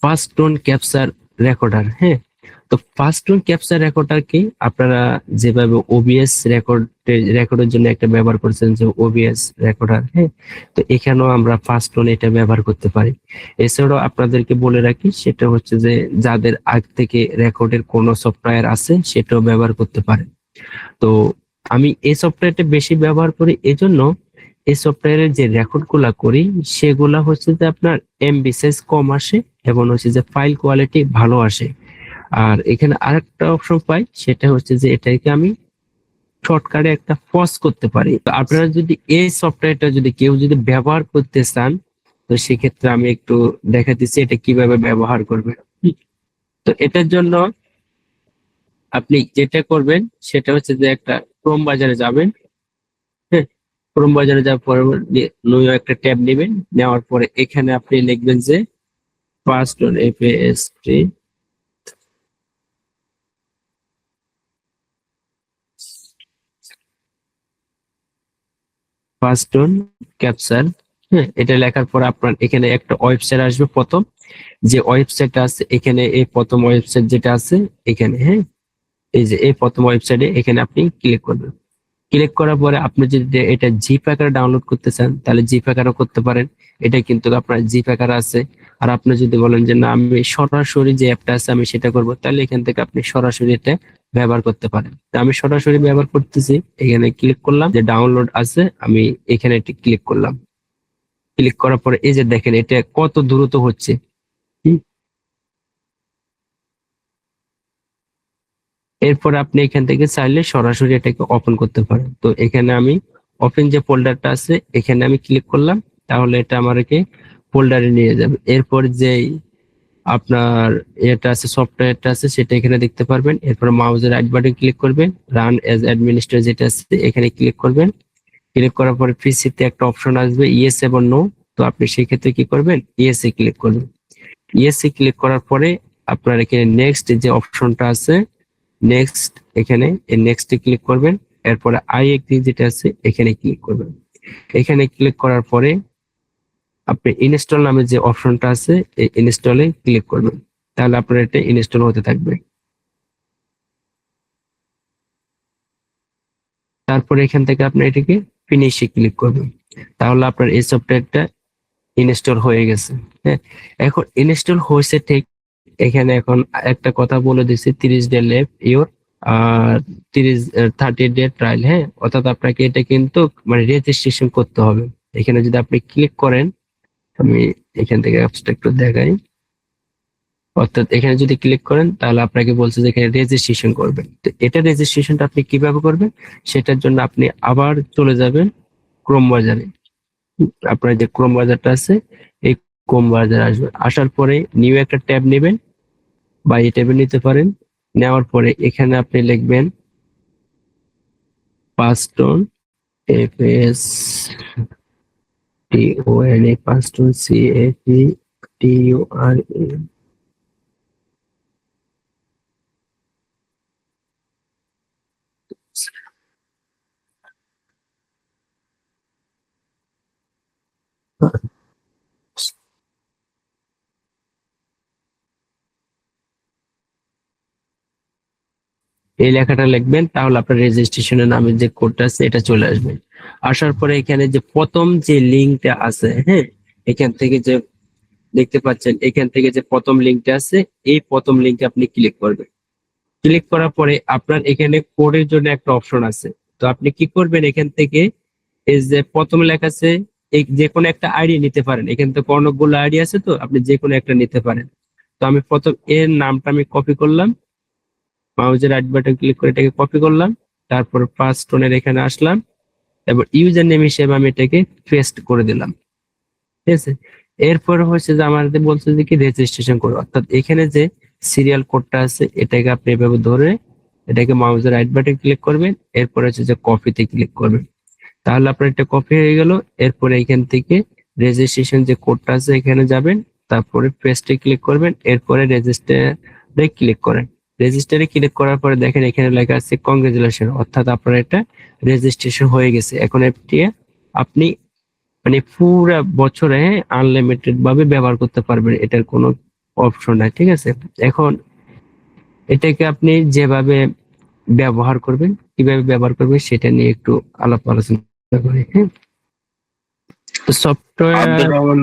Fast tone capture recorder. হ্যাঁ, তো fast tone capture recorder কি আপনারা যেভাবে ওবিএস রেকর্ডের জন্য একটা ব্যবহার করছেন যে ওবিএস রেকর্ডার, হ্যাঁ, তো এখানেও আমরা ফাস্ট টোন এটা ব্যবহার করতে পারি। এছাড়াও আপনাদেরকে বলে রাখি সেটা হচ্ছে যে যাদের আগ থেকে রেকর্ডের কোনো সফটওয়্যার আছে সেটাও ব্যবহার করতে পারে। তো আমি এই সফটওয়্যারটা বেশি ব্যবহার করি এজন্য এই সফটওয়্যারের যে রেকর্ড গুলা করি সেগুলা হচ্ছে যে আপনার এমবি সাইজ কম আসে এবং হচ্ছে যে ফাইল কোয়ালিটি ভালো আসে। আর এখানে আরেকটা অপশন পাই সেটা হচ্ছে যে এটাকে আমি শর্টকাটে একটা পজ করতে পারি। তো আপনারা যদি এই সফটওয়্যারটা যদি কেউ যদি ব্যবহার করতে চান তো সেক্ষেত্রে আমি একটু দেখা দিচ্ছি এটা কিভাবে ব্যবহার করবে। তো এটার জন্য আপনি যেটা করবেন সেটা হচ্ছে যে একটা ক্রোম বাজারে যাবেন। হ্যাঁ, ক্রোম বাজারে যাওয়ার পরে নিউ একটা ট্যাব নেবেন, নেওয়ার পরে এখানে আপনি লিখবেন যে fast on F A S T fast on capture. হ্যাঁ, এটা লেখার পর আপনার এখানে একটা ওয়েবসাইট আসবে প্রথম, যে ওয়েবসাইটটা আছে এখানে, এই প্রথম ওয়েবসাইট যেটা আছে এখানে, হ্যাঁ, এই যে এই প্রথম ওয়েবসাইটে এখানে আপনি ক্লিক করবেন। ক্লিক করার পরে আপনি যদি এটা জিপ আকারে ডাউনলোড করতে চান তাহলে জিপ আকারও করতে পারেন, এটা কিন্তু আপনার জিপ আকার আছে। আর আপনি যদি বলেন যে না আমি সরাসরি যে অ্যাপটা আছে আমি সেটা করব, তাহলে এখান থেকে আপনি সরাসরি এটা ব্যবহার করতে পারেন। তো আমি সরাসরি ব্যবহার করতেছি, এখানে ক্লিক করলাম যে ডাউনলোড আছে, আমি এখানে ক্লিক করলাম। ক্লিক করার পরে এই যে দেখেন এটা কত দ্রুত হচ্ছে। হুম, এরপর আপনি এখান থেকে চাইলে সরাসরি এটাকে ওপেন করতে পারেন। তো এখানে আমি ওপেন যে ফোল্ডারটা আছে এখানে আমি ক্লিক করলাম, তাহলে এটা আমাকে ফোল্ডারে নিয়ে যাবে। এরপর যে আপনার এটা আছে সফটওয়্যারটা আছে সেটা এখানে দেখতে পারবেন। এরপর মাউসের রাইট বাটন ক্লিক করবেন, রান এজ অ্যাডমিনিস্ট্রেটর যেটা আছে এখানে ক্লিক করবেন। ক্লিক করার পরে পিসিতে একটা অপশন আসবে ইয়েস এবং নো, তো আপনি সেই ক্ষেত্রে কি করবেন, ইয়েস এ ক্লিক করবেন। ইয়েস এ ক্লিক করার পরে আপনার এখানে নেক্সট যে অপশনটা আছে নেক্সট, এখানে এই নেক্সট এ ক্লিক করবেন। এরপরে আই এগ্রি যেটা আছে এখানে ক্লিক করবেন। এখানে ক্লিক করার পরে আপনি ইনস্টল নামে যে অপশনটা আছে এই ইনস্টলে ক্লিক করবেন, তাহলে আপনার এটা ইনস্টল হতে থাকবে। তারপরে এখান থেকে আপনি এটাকে ফিনিশে ক্লিক করবেন, তাহলে আপনার এই সফটওয়্যারটা ইনস্টল হয়ে গেছে। হ্যাঁ, এখন ইনস্টল হয়েছে ঠিক, এখানে এখন একটা কথা বলে দিচ্ছি, 30 ডে লেফট ইওর আর 30 ডে ট্রায়াল। হ্যাঁ, অর্থাৎ আপনাকে এটা কিন্তু মানে রেজিস্ট্রেশন করতে হবে। এখানে যদি আপনি ক্লিক করেন, আমি এখান থেকে অ্যাপসটা একটু দেখাই, অর্থাৎ এখানে যদি ক্লিক করেন তাহলে আপনাকে বলছে যে এখানে রেজিস্ট্রেশন করবেন। তো এটা রেজিস্ট্রেশনটা আপনি কিভাবে করবেন সেটার জন্য আপনি আবার চলে যাবেন ক্রোম বাজারে। আপনার যে ক্রোম বাজারটা আছে এই ক্রোম বাজারে আসবেন, আসার পরে নিউ একটা ট্যাব নেবেন বা এই ট্যাবে নিতে পারেন। নেওয়ার পরে এখানে আপনি লিখবেন fast on, F S T O N A, fast on C A P T U R E. এই লেখাটা লিখবেন, তাহলে আপনার রেজিস্ট্রেশনের নামের যে কোডটা আছে এটা চলে আসবে। আসার পরে এখানে যে প্রথম যে লিঙ্কটা আছে, হ্যাঁ, এখান থেকে যে দেখতে পাচ্ছেন এখান থেকে যে প্রথম লিঙ্কটা আছে এই প্রথম লিঙ্কে আপনি ক্লিক করবেন। ক্লিক করার পরে আপনার এখানে কোডের জন্য একটা অপশন আছে। তো আপনি কি করবেন, এখান থেকে এই যে প্রথম লেখা আছে এই যে কোনো একটা আইডি নিতে পারেন, এখান থেকে অনেকগুলো আইডি আছে তো আপনি যে কোনো একটা নিতে পারেন। তো আমি প্রথম এর নামটা আমি কপি করলাম, মাউসের রাইট বাটন ক্লিক করে এটাকে কপি করলাম। তারপর ফার্স্ট টোনের এখানে আসলাম এবং ইউজার নেম হিসেবে আমি এটাকে পেস্ট করে দিলাম। ঠিক আছে, এরপর হচ্ছে যে আমাদের বলছে যে কি রেজিস্ট্রেশন করো, অর্থাৎ এখানে যে সিরিয়াল কোডটা আছে এটাকে আপনি এভাবে ধরে এটাকে মাউসের রাইট বাটন ক্লিক করবেন, এরপর হচ্ছে যে কপিতে ক্লিক করবেন, তাহলে আপনার এটা কপি হয়ে গেল। এরপরে এখান থেকে রেজিস্ট্রেশন যে কোডটা আছে এখানে যাবেন, তারপরে পেস্টে ক্লিক করবেন, এরপরে রেজিস্টারে ক্লিক করেন। রেজিস্টারে ক্লিক করার পরে দেখেন এখানে লেখা আছে কংগ্রেচুলেশন, অর্থাৎ আপনার এটা রেজিস্ট্রেশন হয়ে গেছে। এখন এটি আপনি মানে পুরা বছরে আনলিমিটেড ভাবে ব্যবহার করতে পারবেন, এটার কোনো অপশন নাই, ঠিক আছে। এখন এটাকে আপনি যেভাবে ব্যবহার করবেন, কিভাবে ব্যবহার করবেন সেটা নিয়ে একটু আলাপ আলোচনা করি, হ্যাঁ। আব্দুর সফটওয়্যার। রহমান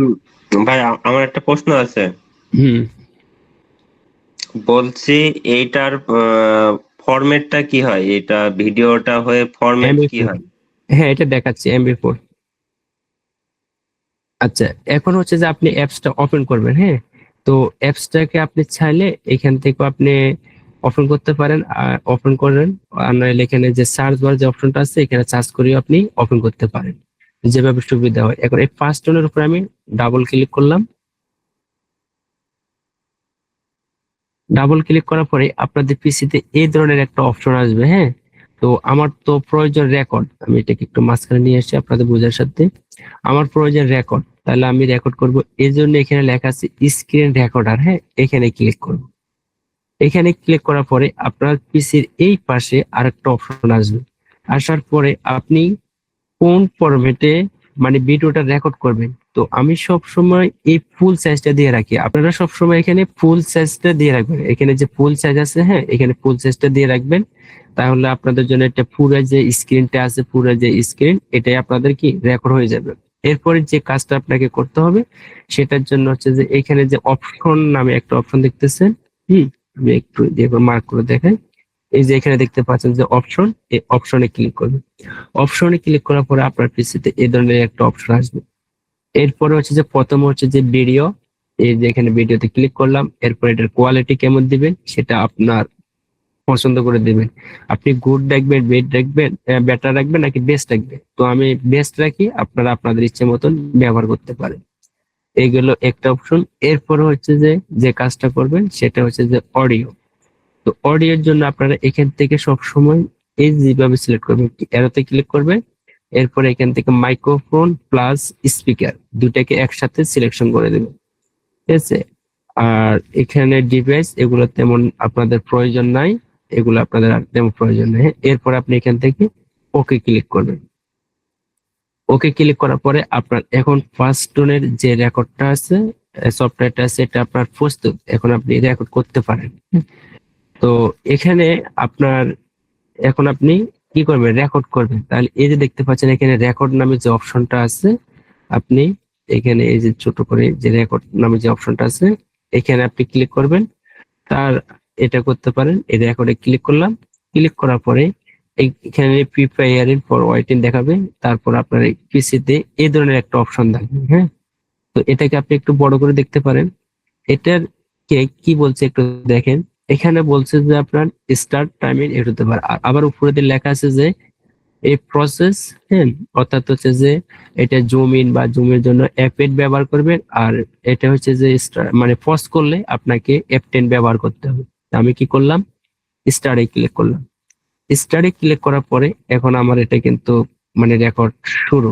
ভাই, আমার একটা প্রশ্ন আছে। হুম। বলছি এইটার ফরম্যাটটা কি হয়? এটা ভিডিওটা হয়ে ফরম্যাট কি এমবি4। হয়? হ্যাঁ, এটা দেখাচ্ছি এমবি4। আচ্ছা, এখন হচ্ছে যে আপনি অ্যাপসটা ওপেন করবেন, হ্যাঁ। তো অ্যাপসটাকে আপনি চাইলে এখান থেকে আপনি ওপেন করতে পারেন, ওপেন করেন। আর নইলে এখানে যে সার্চ বার যে অপশনটা আছে এখানে সার্চ করেও আপনি ওপেন করতে পারেন, যেভাবে সুবিধা হয়। এখন এই ফার্স্ট ওনের উপরে আমি ডাবল ক্লিক করলাম। ডাবল ক্লিক করার পরে আপনাদের পিসিতে এই ধরনের একটা অপশন আসবে, হ্যাঁ। তো আমার তো প্রয়োজন রেকর্ড, আমি এটাকে একটু মাঝখানে নিয়ে আসছি আপনাদের বোঝার সাথে। আমার প্রয়োজন রেকর্ড, তাহলে আমি রেকর্ড করব। এই জন্য এখানে লেখা আছে স্ক্রিন রেকর্ডার, হ্যাঁ, এখানে ক্লিক করব। এখানে ক্লিক করার পরে আপনার পিসির এই পাশে আরেকটা অপশন আসবে। আসার পরে আপনি কোন ফরম্যাটে মানে ভিডিওটা রেকর্ড করবেন। তো আমি সব সময় এই ফুল সাইজটা দিয়ে রাখি, আপনারা সব সময় এখানে ফুল সাইজটা দিয়ে রাখবেন। এখানে যে ফুল সাইজ আছে, হ্যাঁ, এখানে ফুল সাইজটা দিয়ে রাখবেন। তাহলে আপনাদের জন্য এটা পুরো যে স্ক্রিনটা আছে, পুরো যে স্ক্রিন এটাই আপনাদের কি রেকর্ড হয়ে যাবে। এরপরে যে কাজটা আপনাকে করতে হবে সেটার জন্য হচ্ছে যে এখানে যে অপশন নামে একটা অপশন দেখতেছেন, আমি একটু দিয়ে মার্ক করে দেখাই। এই যে এখানে দেখতে পাচ্ছেন যে অপশন, এই অপশনে ক্লিক করবেন। অপশনে ক্লিক করার পরে আপনার পিসিতে এই ধরনের একটা অপশন আসবে। এরপরে হচ্ছে যে প্রথম হচ্ছে যে ভিডিও, এই যে এখানে ভিডিওতে ক্লিক করলাম। এরপর এটার কোয়ালিটি কেমন দিবেন সেটা আপনার পছন্দ করে দিবেন। আপনি গুড রাখবেন, বেড রাখবেন, বেটার রাখবেন নাকি বেস্ট রাখবেন। তো আমি বেস্ট রাখি, আপনারা আপনাদের ইচ্ছে মতন ব্যবহার করতে পারেন। এইগুলো একটা অপশন। এরপর হচ্ছে যে যে কাজটা করবেন সেটা হচ্ছে যে অডিও। তো অডিওর জন্য আপনারা এখান থেকে সব সময় এই যেভাবে সিলেক্ট করবেন, এরোতে ক্লিক করবেন। এরপরে এখান থেকে মাইক্রোফোন প্লাস স্পিকার দুটাকে একসাথে সিলেকশন করে দেবেন, ঠিক আছে। আর এখানে ডিভাইস এগুলো তেমন আপনাদের প্রয়োজন নাই, এগুলো আপনাদের আর তেমন প্রয়োজন নেই। এরপর আপনি এখান থেকে ওকে ক্লিক করবেন। ওকে ক্লিক করার পরে আপনার এখন ফার্স্ট টোনের যে রেকর্ডটা আছে, সফটওয়্যারটা আছে, এটা আপনার প্রস্তুত, এখন আপনি রেকর্ড করতে পারেন। তো এখানে আপনার এখন আপনি কি করবেন, রেকর্ড করবেন। তাহলে এই যে দেখতে পাচ্ছেন এখানে রেকর্ড নামে যে অপশনটা আছে, আপনি এখানে এই যে ছোট করে যে রেকর্ড নামে যে অপশনটা আছে এখানে আপনি ক্লিক করবেন। তার এটা করতে পারেন, এই রেকর্ডে ক্লিক করলাম। ক্লিক করার পরে এখানে প্রিপেয়ারিং ফর ওয়েটিং দেখাবে। তারপর আপনার পিসিতে এই ধরনের একটা অপশন থাকবে, হ্যাঁ। তো এটাকে আপনি একটু বড় করে দেখতে পারেন। এটার কে কি বলছে একটু দেখেন। এখানে বলছে যে আপনার স্টার্ট টাইমিং এর হতে পারে। আবার উপরে দিয়ে লেখা আছে যে এই প্রসেস, হ্যাঁ, অর্থাৎ হচ্ছে যে এটা জুম ইন বা জুমের জন্য F8 ব্যবহার করবেন। আর এটা হচ্ছে যে মানে পজ করলে আপনাকে F10 ব্যবহার করতে হবে। তা আমি কি করলাম, স্টার্টে ক্লিক করলাম। স্টার্টে ক্লিক করার পরে এখন আমার এটা কিন্তু মানে রেকর্ড শুরু,